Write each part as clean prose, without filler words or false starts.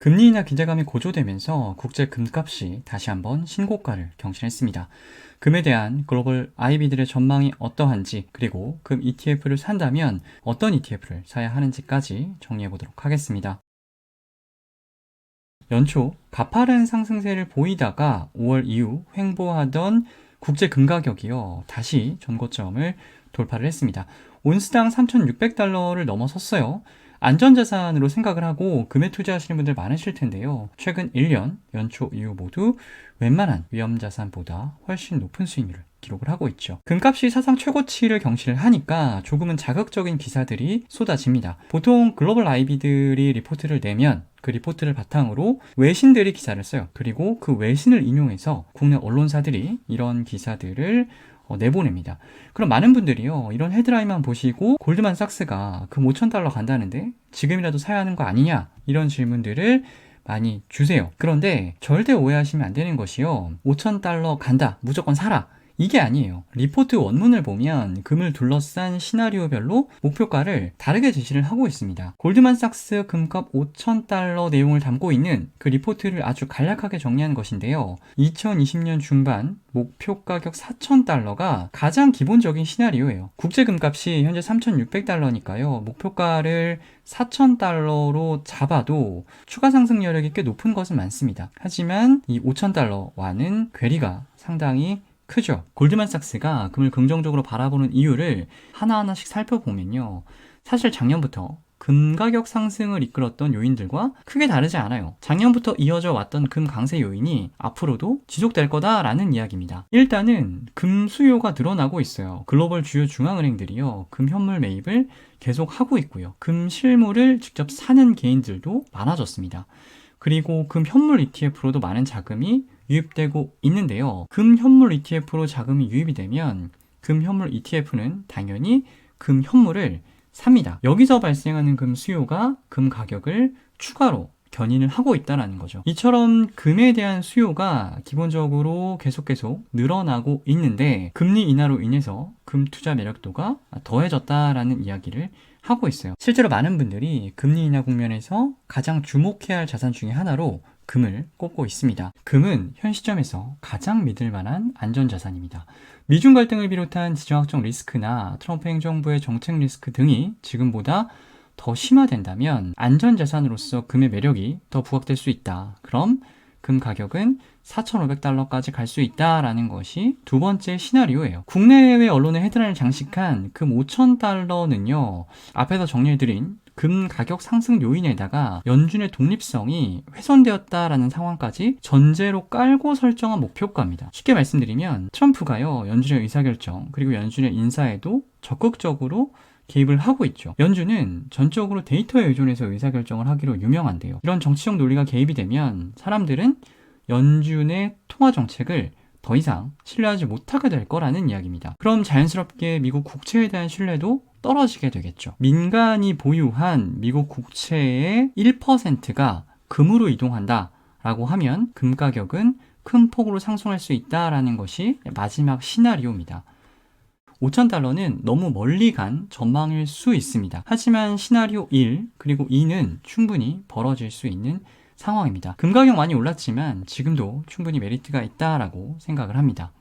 금리 인하 기대감이 고조되면서 국제 금값이 다시 한번 신고가를 경신했습니다. 금에 대한 글로벌 IB들의 전망이 어떠한지, 그리고 금 ETF를 산다면 어떤 ETF를 사야 하는지까지 정리해 보도록 하겠습니다. 연초 가파른 상승세를 보이다가 5월 이후 횡보하던 국제 금 가격이요, 다시 전고점을 돌파를 했습니다. 온스당 3,600달러를 넘어섰어요. 안전자산으로 생각을 하고 금에 투자하시는 분들 많으실 텐데요. 최근 1년 연초 이후 모두 웬만한 위험자산보다 훨씬 높은 수익률을 기록을 하고 있죠. 금값이 사상 최고치를 경신을 하니까 조금은 자극적인 기사들이 쏟아집니다. 보통 글로벌 IB들이 리포트를 내면 그 리포트를 바탕으로 외신들이 기사를 써요. 그리고 그 외신을 인용해서 국내 언론사들이 이런 기사들을 내보냅니다. 그럼 많은 분들이요, 이런 헤드라인만 보시고 골드만삭스가 금 5,000달러 간다는데 지금이라도 사야 하는 거 아니냐, 이런 질문들을 많이 주세요. 그런데 절대 오해하시면 안 되는 것이요, 5,000달러 간다, 무조건 사라, 이게 아니에요. 리포트 원문을 보면 금을 둘러싼 시나리오별로 목표가를 다르게 제시를 하고 있습니다. 골드만삭스 금값 5,000달러 내용을 담고 있는 그 리포트를 아주 간략하게 정리한 것인데요. 2020년 중반 목표 가격 4,000달러가 가장 기본적인 시나리오예요. 국제 금값이 현재 3,600달러니까요. 목표가를 4,000달러로 잡아도 추가 상승 여력이 꽤 높은 것은 많습니다. 하지만 이 5,000달러와는 괴리가 상당히 크죠. 골드만삭스가 금을 긍정적으로 바라보는 이유를 하나하나씩 살펴보면요, 사실 작년부터 금 가격 상승을 이끌었던 요인들과 크게 다르지 않아요. 작년부터 이어져 왔던 금 강세 요인이 앞으로도 지속될 거다라는 이야기입니다. 일단은 금 수요가 늘어나고 있어요. 글로벌 주요 중앙은행들이요, 금 현물 매입을 계속 하고 있고요. 금 실물을 직접 사는 개인들도 많아졌습니다. 그리고 금 현물 ETF로도 많은 자금이 유입되고 있는데요. 금 현물 ETF로 자금이 유입이 되면 금 현물 ETF는 당연히 금 현물을 삽니다. 여기서 발생하는 금 수요가 금 가격을 추가로 견인을 하고 있다는 거죠. 이처럼 금에 대한 수요가 기본적으로 계속 늘어나고 있는데, 금리 인하로 인해서 금 투자 매력도가 더해졌다라는 이야기를 하고 있어요. 실제로 많은 분들이 금리 인하 국면에서 가장 주목해야 할 자산 중에 하나로 금을 꼽고 있습니다. 금은 현 시점에서 가장 믿을 만한 안전자산입니다. 미중 갈등을 비롯한 지정학적 리스크나 트럼프 행정부의 정책 리스크 등이 지금보다 더 심화된다면 안전자산으로서 금의 매력이 더 부각될 수 있다. 그럼 금 가격은 4,500달러까지 갈 수 있다라는 것이 두 번째 시나리오예요. 국내외 언론의 헤드라인을 장식한 금 5,000달러는요, 앞에서 정리해드린 금 가격 상승 요인에다가 연준의 독립성이 훼손되었다라는 상황까지 전제로 깔고 설정한 목표가입니다. 쉽게 말씀드리면 트럼프가요, 연준의 의사결정 그리고 연준의 인사에도 적극적으로 개입을 하고 있죠. 연준은 전적으로 데이터에 의존해서 의사결정을 하기로 유명한데요. 이런 정치적 논리가 개입이 되면 사람들은 연준의 통화 정책을 더 이상 신뢰하지 못하게 될 거라는 이야기입니다. 그럼 자연스럽게 미국 국채에 대한 신뢰도 떨어지게 되겠죠. 민간이 보유한 미국 국채의 1%가 금으로 이동한다라고 하면 금 가격은 큰 폭으로 상승할 수 있다라는 것이 마지막 시나리오입니다. 5,000달러는 너무 멀리 간 전망일 수 있습니다. 하지만 시나리오 1 그리고 2는 충분히 벌어질 수 있는 상황입니다. 금 가격 많이 올랐지만 지금도 충분히 메리트가 있다라고 생각을 합니다.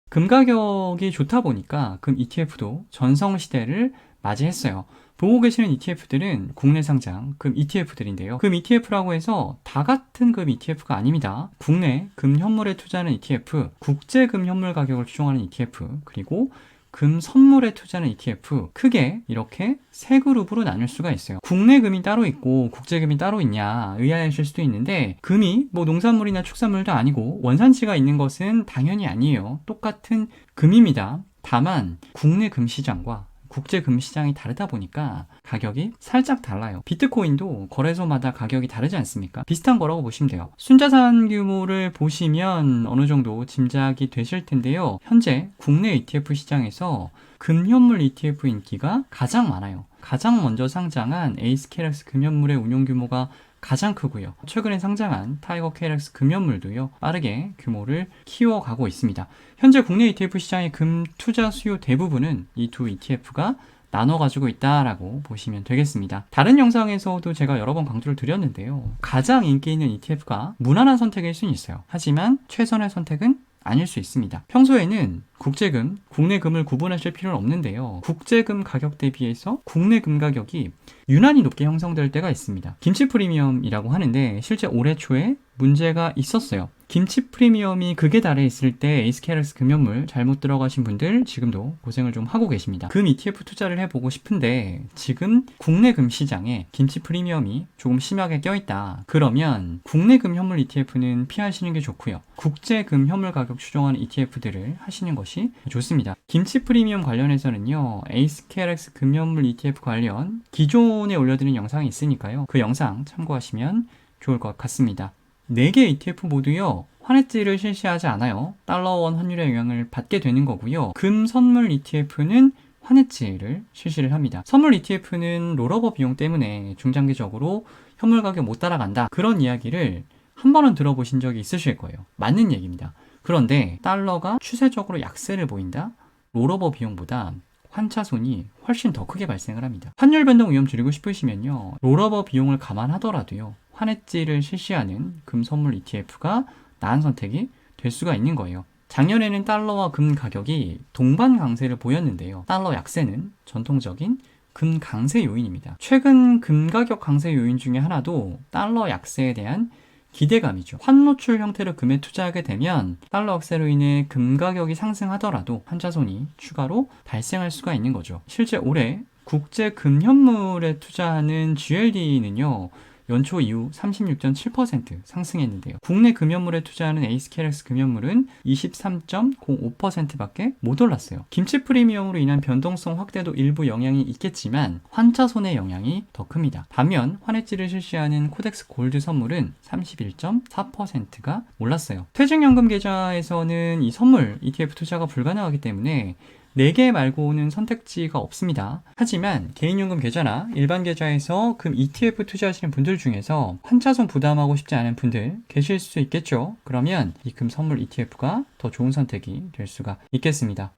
금 가격이 좋다 보니까 금 ETF도 전성시대를 맞이했어요. 보고 계시는 ETF들은 국내 상장 금 ETF들인데요. 금 ETF라고 해서 다 같은 금 ETF가 아닙니다. 국내 금 현물에 투자하는 ETF, 국제 금 현물 가격을 추종하는 ETF, 그리고 금 선물에 투자하는 ETF, 크게 이렇게 세 그룹으로 나눌 수가 있어요. 국내 금이 따로 있고 국제 금이 따로 있냐 의아해하실 수도 있는데, 금이 뭐 농산물이나 축산물도 아니고 원산지가 있는 것은 당연히 아니에요. 똑같은 금입니다. 다만 국내 금 시장과 국제 금 시장이 다르다 보니까 가격이 살짝 달라요. 비트코인도 거래소마다 가격이 다르지 않습니까? 비슷한 거라고 보시면 돼요. 순자산 규모를 보시면 어느 정도 짐작이 되실 텐데요. 현재 국내 ETF 시장에서 금현물 ETF 인기가 가장 많아요. 가장 먼저 상장한 에이스케이렉스 금현물의 운용 규모가 가장 크고요. 최근에 상장한 타이거 KLX 금연물도요, 빠르게 규모를 키워가고 있습니다. 현재 국내 ETF 시장의 금 투자 수요 대부분은 이 두 ETF가 나눠 가지고 있다라고 보시면 되겠습니다. 다른 영상에서도 제가 여러 번 강조를 드렸는데요. 가장 인기 있는 ETF가 무난한 선택일 수는 있어요. 하지만 최선의 선택은 아닐 수 있습니다. 평소에는 국제금, 국내금을 구분하실 필요는 없는데요. 국제금 가격 대비해서 국내금 가격이 유난히 높게 형성될 때가 있습니다. 김치 프리미엄이라고 하는데 실제 올해 초에 문제가 있었어요. 김치 프리미엄이 극에 달해 있을 때 에이스케어스 금연물 잘못 들어가신 분들 지금도 고생을 좀 하고 계십니다. 금 ETF 투자를 해보고 싶은데 지금 국내 금 시장에 김치 프리미엄이 조금 심하게 껴있다. 그러면 국내 금 현물 ETF는 피하시는 게 좋고요. 국제 금 현물 가격 추종하는 ETF들을 하시는 것이 좋습니다. 김치 프리미엄 관련해서는요. 에이스케어스 금연물 ETF 관련 기존에 올려드린 영상이 있으니까요. 그 영상 참고하시면 좋을 것 같습니다. 4개 ETF 모두요. 환해지를 실시하지 않아요. 달러원 환율의 영향을 받게 되는 거고요. 금 선물 ETF는 환해지를 실시를 합니다. 선물 ETF는 롤오버 비용 때문에 중장기적으로 현물 가격 못 따라간다. 그런 이야기를 한 번은 들어보신 적이 있으실 거예요. 맞는 얘기입니다. 그런데 달러가 추세적으로 약세를 보인다? 롤오버 비용보다 환차손이 훨씬 더 크게 발생을 합니다. 환율 변동 위험 줄이고 싶으시면요. 롤오버 비용을 감안하더라도요. 환해지를 실시하는 금 선물 ETF가 나은 선택이 될 수가 있는 거예요. 작년에는 달러와 금 가격이 동반 강세를 보였는데요. 달러 약세는 전통적인 금 강세 요인입니다. 최근 금 가격 강세 요인 중에 하나도 달러 약세에 대한 기대감이죠. 환노출 형태로 금에 투자하게 되면 달러 약세로 인해 금 가격이 상승하더라도 환차손이 추가로 발생할 수가 있는 거죠. 실제 올해 국제 금현물에 투자하는 GLD는요. 연초 이후 36.7% 상승했는데요. 국내 금연물에 투자하는 에이스케어스 금연물은 23.05%밖에 못 올랐어요. 김치 프리미엄으로 인한 변동성 확대도 일부 영향이 있겠지만 환차손의 영향이 더 큽니다. 반면 환해지를 실시하는 코덱스 골드 선물은 31.4%가 올랐어요. 퇴직연금 계좌에서는 이 선물 ETF 투자가 불가능하기 때문에 4개 말고는 선택지가 없습니다. 하지만 개인연금 계좌나 일반 계좌에서 금 ETF 투자하시는 분들 중에서 환차손 부담하고 싶지 않은 분들 계실 수 있겠죠. 그러면 이 금 선물 ETF가 더 좋은 선택이 될 수가 있겠습니다.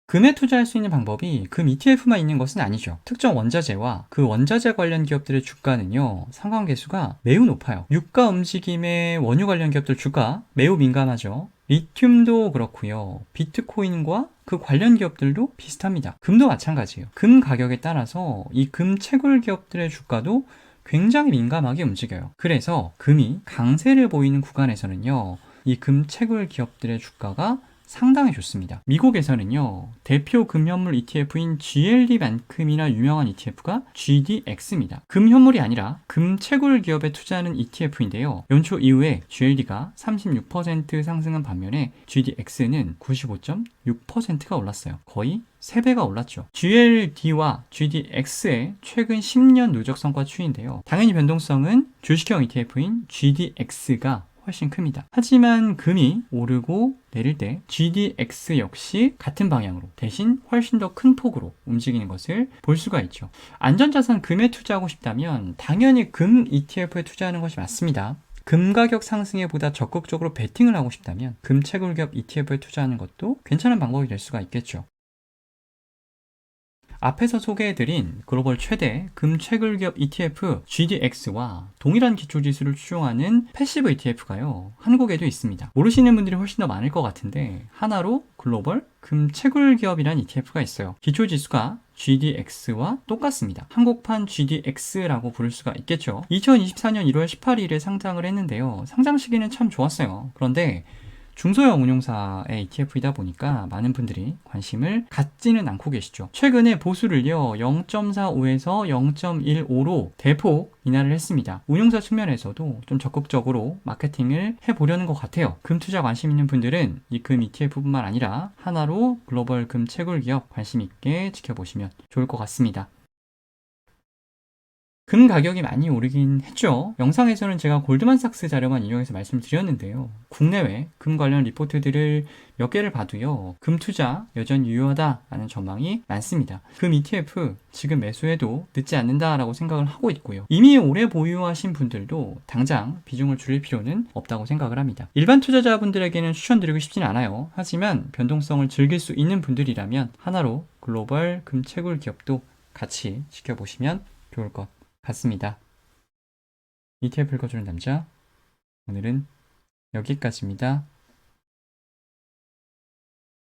금에 투자할 수 있는 방법이 금 ETF만 있는 것은 아니죠. 특정 원자재와 그 원자재 관련 기업들의 주가는요. 상관계수가 매우 높아요. 유가 움직임에 원유 관련 기업들 주가 매우 민감하죠. 리튬도 그렇고요. 비트코인과 그 관련 기업들도 비슷합니다. 금도 마찬가지예요. 금 가격에 따라서 이 금 채굴 기업들의 주가도 굉장히 민감하게 움직여요. 그래서 금이 강세를 보이는 구간에서는요. 이 금 채굴 기업들의 주가가 상당히 좋습니다. 미국에서는요. 대표 금현물 ETF인 GLD만큼이나 유명한 ETF가 GDX입니다. 금현물이 아니라 금채굴 기업에 투자하는 ETF인데요. 연초 이후에 GLD가 36% 상승한 반면에 GDX는 95.6%가 올랐어요. 거의 3배가 올랐죠. GLD와 GDX의 최근 10년 누적 성과 추이인데요. 당연히 변동성은 주식형 ETF인 GDX가 훨씬 큽니다. 하지만 금이 오르고 내릴 때 GDX 역시 같은 방향으로 대신 훨씬 더 큰 폭으로 움직이는 것을 볼 수가 있죠. 안전자산 금에 투자하고 싶다면 당연히 금 ETF에 투자하는 것이 맞습니다. 금 가격 상승에 보다 적극적으로 베팅을 하고 싶다면 금 채굴기업 ETF에 투자하는 것도 괜찮은 방법이 될 수가 있겠죠. 앞에서 소개해드린 글로벌 최대 금 채굴기업 ETF GDX와 동일한 기초지수를 추종하는 패시브 ETF가요. 한국에도 있습니다. 모르시는 분들이 훨씬 더 많을 것 같은데 하나로 글로벌 금 채굴기업이라는 ETF가 있어요. 기초지수가 GDX와 똑같습니다. 한국판 GDX라고 부를 수가 있겠죠. 2024년 1월 18일에 상장을 했는데요. 상장 시기는 참 좋았어요. 그런데 중소형 운용사의 ETF이다 보니까 많은 분들이 관심을 갖지는 않고 계시죠. 최근에 보수를요 0.45에서 0.15로 대폭 인하를 했습니다. 운용사 측면에서도 좀 적극적으로 마케팅을 해보려는 것 같아요. 금 투자 관심 있는 분들은 이 금 ETF뿐만 아니라 하나로 글로벌 금 채굴 기업 관심 있게 지켜보시면 좋을 것 같습니다. 금 가격이 많이 오르긴 했죠. 영상에서는 제가 골드만삭스 자료만 인용해서 말씀드렸는데요. 국내외 금 관련 리포트들을 몇 개를 봐도요. 금 투자 여전히 유효하다라는 전망이 많습니다. 금 ETF 지금 매수해도 늦지 않는다라고 생각을 하고 있고요. 이미 오래 보유하신 분들도 당장 비중을 줄일 필요는 없다고 생각을 합니다. 일반 투자자분들에게는 추천드리고 싶진 않아요. 하지만 변동성을 즐길 수 있는 분들이라면 하나로 글로벌 금채굴 기업도 같이 지켜보시면 좋을 것 같습니다. ETF 읽어주는 남자, 오늘은 여기까지입니다.